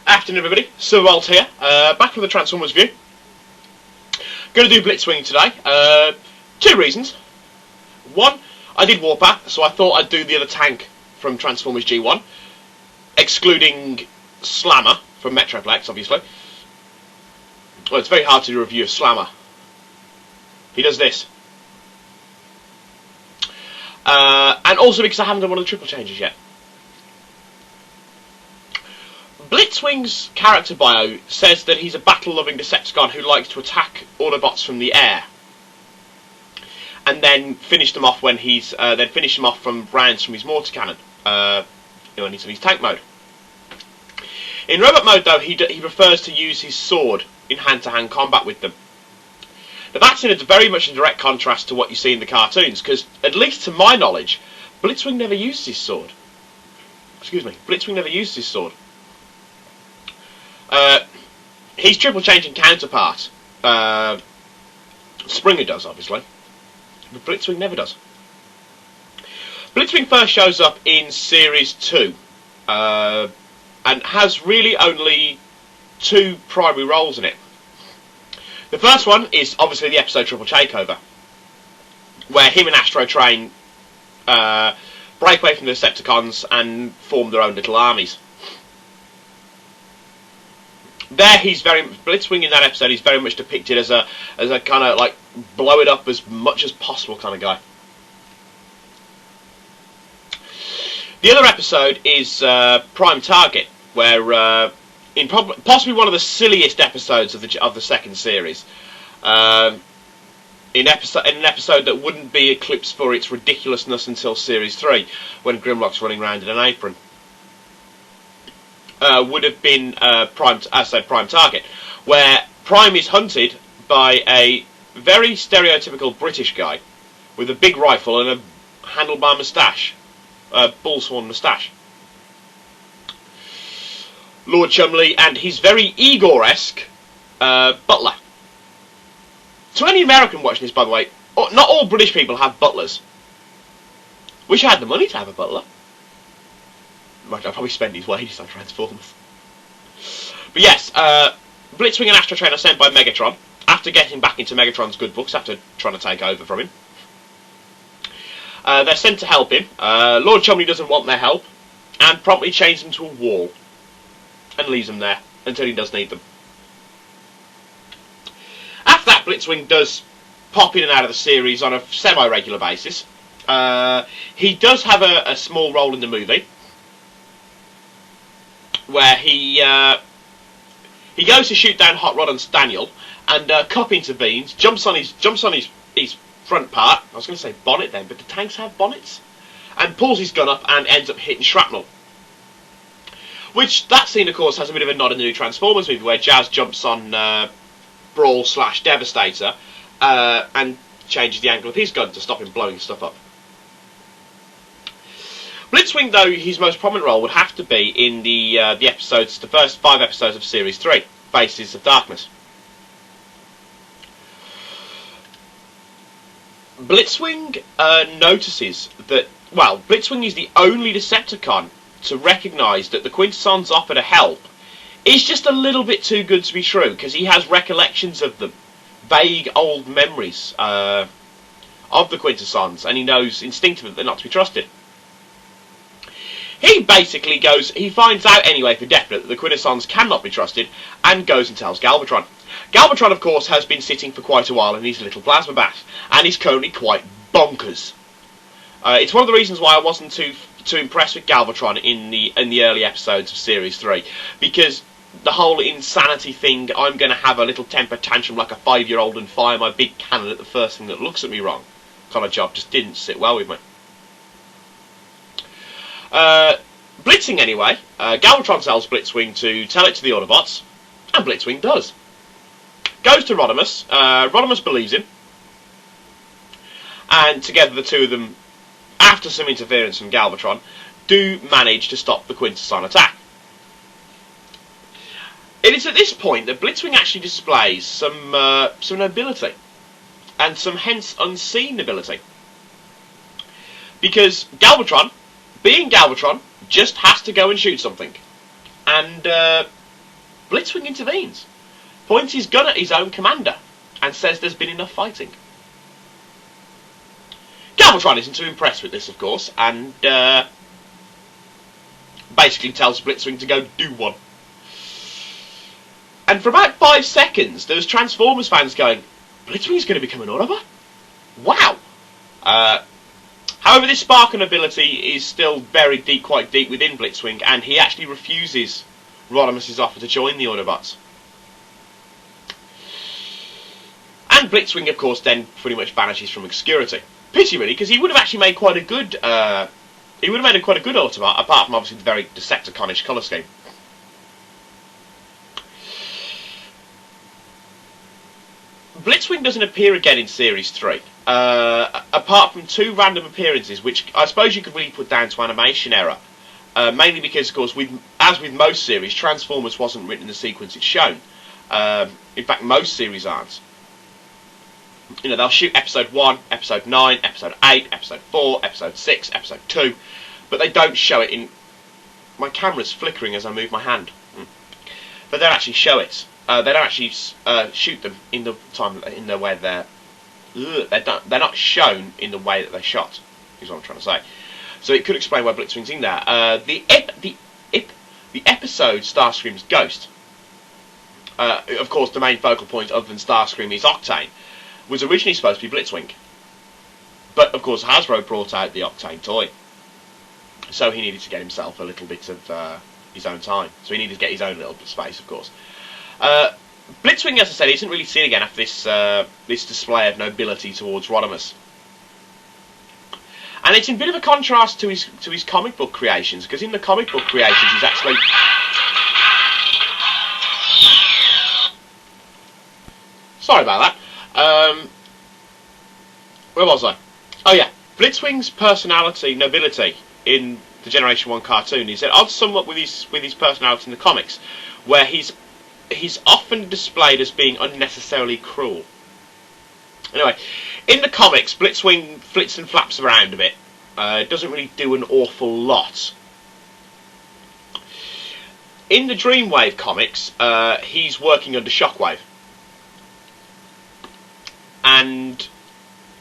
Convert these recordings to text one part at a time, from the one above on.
Afternoon everybody, Silverbolt here, back with the Transformers view. Going to do blitzwing today, two reasons. One, I did Warpath, so I thought I'd do the other tank from Transformers G1, excluding Slammer from Metroplex, obviously. Well, it's very hard to do a review of Slammer. He does this. And also because I haven't done one of the triple changes yet. Blitzwing's character bio says that he's a battle-loving Decepticon who likes to attack Autobots from the air, and then finish them off when he's from rounds from his mortar cannon, when he's in his tank mode. In robot mode, though, he prefers to use his sword in hand-to-hand combat with them. Now that's very much in direct contrast to what you see in the cartoons, because at least to my knowledge, Blitzwing never used his sword. Blitzwing never used his sword. His triple changing counterpart, Springer does, obviously, but Blitzwing never does. Blitzwing first shows up in Series 2, and has really only two primary roles in it. The first one is obviously the episode Triple Takeover, where him and Astro Train break away from the Decepticons and form their own little armies. There, Blitzwing in that episode. He's very much depicted as a kind of like blow it up as much as possible kind of guy. The other episode is Prime Target, where in possibly one of the silliest episodes of the second series, in an episode that wouldn't be eclipsed for its ridiculousness until Series 3, when Grimlock's running around in an apron. Would have been Prime Target, where Prime is hunted by a very stereotypical British guy with a big rifle and a handlebar moustache, bull's horn moustache. Lord Chumley and his very Igor-esque butler. To any American watching this, by the way, not all British people have butlers. Wish I had the money to have a butler. I'll probably spend his wages on Transformers. But yes, Blitzwing and Astro Train are sent by Megatron, after getting back into Megatron's good books, after trying to take over from him. They're sent to help him. Lord Chumley doesn't want their help, and promptly chains them to a wall, and leaves them there, until he does need them. After that, Blitzwing does pop in and out of the series on a semi-regular basis. He does have a small role in the movie, where he goes to shoot down Hot Rod and Daniel, and Cop intervenes, jumps on his front part. I was going to say bonnet then, but the tanks have bonnets, and pulls his gun up and ends up hitting shrapnel. Which that scene, of course, has a bit of a nod in the new Transformers movie, where Jazz jumps on Brawl/Devastator and changes the angle of his gun to stop him blowing stuff up. Blitzwing, though, his most prominent role would have to be in the first 5 episodes of Series 3, Faces of Darkness. Blitzwing notices that, well, Blitzwing is the only Decepticon to recognise that the Quintessons offer to help is just a little bit too good to be true, because he has recollections of them, vague old memories of the Quintessons, and he knows instinctively that they're not to be trusted. He basically he finds out anyway for definite that the Quintessons cannot be trusted, and goes and tells Galvatron. Galvatron, of course, has been sitting for quite a while in his little plasma bath, and is currently quite bonkers. It's one of the reasons why I wasn't too impressed with Galvatron in the early episodes of Series 3, because the whole insanity thing, I'm going to have a little temper tantrum like a 5-year-old and fire my big cannon at the first thing that looks at me wrong kind of job just didn't sit well with me. Blitzing anyway, Galvatron tells Blitzwing to tell it to the Autobots, and Blitzwing does. Goes to Rodimus, Rodimus believes him, and together the two of them, after some interference from Galvatron, do manage to stop the Quintesson attack. It is at this point that Blitzwing actually displays some nobility, and some hence unseen nobility. Because Galvatron, being Galvatron, just has to go and shoot something. And Blitzwing intervenes, points his gun at his own commander, and says there's been enough fighting. Galvatron isn't too impressed with this, of course, and basically tells Blitzwing to go do one. And for about 5 seconds, there was Transformers fans going, Blitzwing's going to become an Autobot? Wow! However, this Sparking ability is still very deep, quite deep within Blitzwing, and he actually refuses Rodimus's offer to join the Autobots. And Blitzwing, of course, then pretty much vanishes from obscurity. Pity, really, because he would have actually made quite a good. He would have made quite a good Autobot, apart from obviously the very Decepticonish colour scheme. Blitzwing doesn't appear again in Series 3, apart from 2 random appearances, which I suppose you could really put down to animation error. Mainly because, of course, as with most series, Transformers wasn't written in the sequence it's shown. In fact, most series aren't. You know, they'll shoot Episode 1, Episode 9, Episode 8, Episode 4, Episode 6, Episode 2, but they don't show it in... My camera's flickering as I move my hand. They don't actually show it. They don't actually shoot them in the time in the way they're not shown in the way that they're shot. Is what I'm trying to say. So it could explain why Blitzwing's in there. The episode Starscream's Ghost, of course, the main focal point other than Starscream is Octane, was originally supposed to be Blitzwing, but of course Hasbro brought out the Octane toy, so he needed to get himself a little bit of his own time. So he needed to get his own little bit of space, of course. Blitzwing, as I said, isn't really seen again after this display of nobility towards Rodimus. And it's in a bit of a contrast to his comic book creations, because in the comic book creations he's actually... Sorry about that. Where was I? Oh yeah, Blitzwing's personality, nobility in the Generation 1 cartoon is at odds somewhat with his personality in the comics, where he's often displayed as being unnecessarily cruel. Anyway, in the comics, Blitzwing flits and flaps around a bit. Doesn't really do an awful lot. In the Dreamwave comics, he's working under Shockwave. And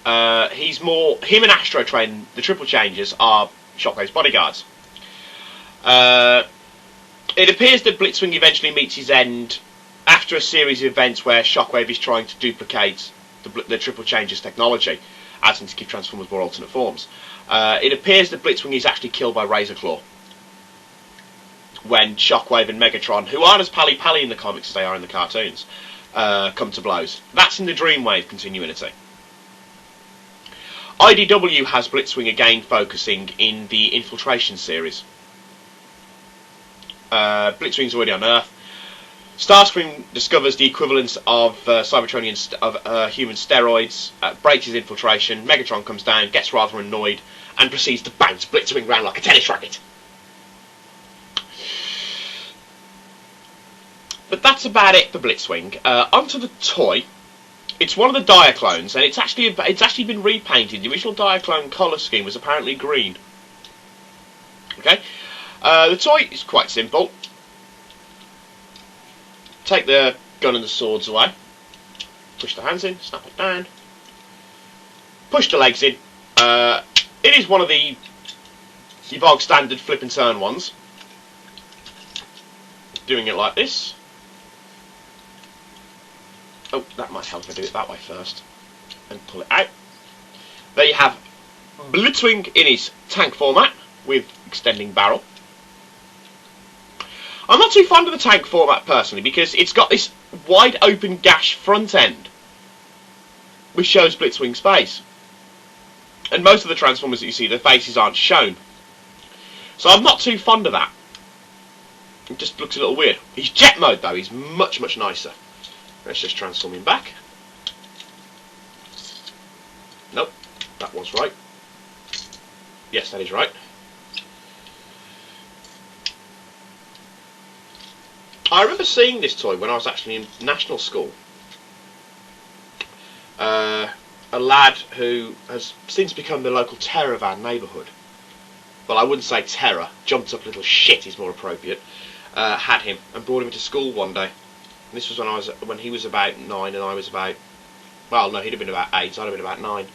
him and Astro Train, the Triple Changers, are Shockwave's bodyguards. It appears that Blitzwing eventually meets his end after a series of events where Shockwave is trying to duplicate the Triple Changers technology, as in to give Transformers more alternate forms. It appears that Blitzwing is actually killed by Razor Claw when Shockwave and Megatron, who aren't as pally-pally in the comics as they are in the cartoons, come to blows. That's in the Dreamwave continuity. IDW has Blitzwing again focusing in the Infiltration series. Blitzwing's already on Earth. Starscream discovers the equivalence of Cybertronian human steroids, breaks his infiltration. Megatron comes down, gets rather annoyed, and proceeds to bounce Blitzwing around like a tennis racket. But that's about it for Blitzwing. Onto the toy. It's one of the Diaclones, and it's actually been repainted. The original Diaclone colour scheme was apparently green. Okay, the toy is quite simple. Take the gun and the swords away. Push the hands in, snap it down. Push the legs in. It is one of the bog standard flip and turn ones. Doing it like this. Oh, that might help if I do it that way first. And pull it out. There you have Blitzwing in his tank format with extending barrel. I'm not too fond of the tank format personally because it's got this wide open gash front end which shows Blitzwing's face. And most of the Transformers that you see, their faces aren't shown. So I'm not too fond of that. It just looks a little weird. His jet mode though is much, much nicer. Let's just transform him back. Nope, that was right. Yes, that is right. I remember seeing this toy when I was actually in national school. A lad who has since become the local terror of our neighbourhood. Well, I wouldn't say terror. Jumped up little shit is more appropriate. had him and brought him to school one day. And this was when he was about 9 and I was about, well, no, he'd have been about 8. I'd have been about 9.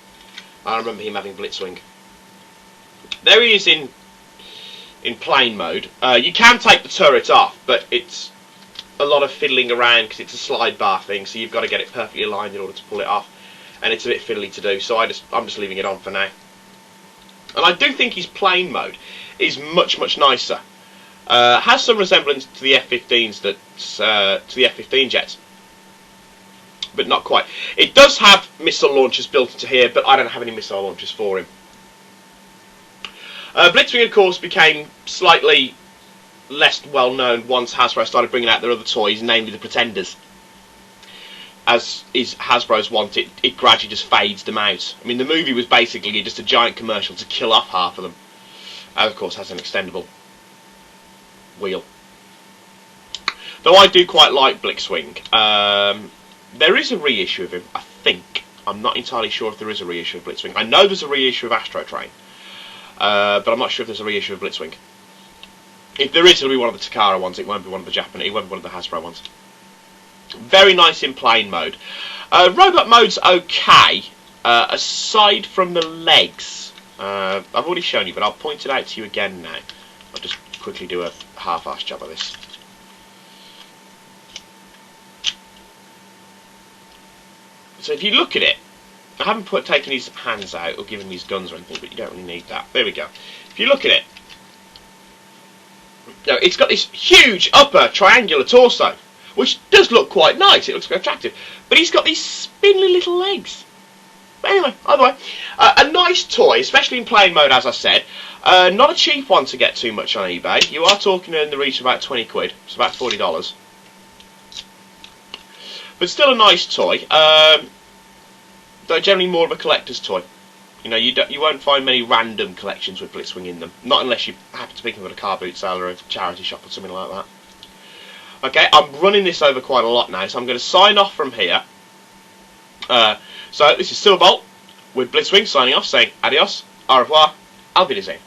I remember him having blitzwing. There he is in plane mode. You can take the turret off, but it's a lot of fiddling around because it's a slide bar thing, so you've got to get it perfectly aligned in order to pull it off, and it's a bit fiddly to do, so I'm just leaving it on for now. And I do think his plane mode is much nicer. Has some resemblance to the F-15s to the F-15 jets, but not quite. It does have missile launchers built into here, but I don't have any missile launchers for him. Blitzwing, of course, became slightly less well known once Hasbro started bringing out their other toys, namely the Pretenders. As is Hasbro's want, it gradually just fades them out. I mean, the movie was basically just a giant commercial to kill off half of them. And of course has an extendable wheel. Though I do quite like Blitzwing. There is a reissue of him, I think. I'm not entirely sure if there is a reissue of Blitzwing. I know there's a reissue of Astro Train. But I'm not sure if there's a reissue of Blitzwing. If there is, it'll be one of the Takara ones. It won't be one of the Japanese. It won't be one of the Hasbro ones. Very nice in plane mode. Robot mode's okay, aside from the legs. I've already shown you, but I'll point it out to you again now. I'll just quickly do a half-assed job of this. So if you look at it, I haven't taken his hands out or given him his guns or anything, but you don't really need that. There we go. If you look at it, now, it's got this huge upper triangular torso, which does look quite nice. It looks quite attractive. But he's got these spindly little legs. But anyway, either way, a nice toy, especially in plane mode, as I said. Not a cheap one to get too much on eBay. You are talking in the region of about 20 quid. It's about $40. But still a nice toy. Though generally more of a collector's toy. You know, you won't find many random collections with Blitzwing in them. Not unless you happen to pick them at a car boot sale or a charity shop or something like that. Okay, I'm running this over quite a lot now, so I'm going to sign off from here. So this is Silverbolt with Blitzwing signing off, saying adios, au revoir, auf Wiedersehen.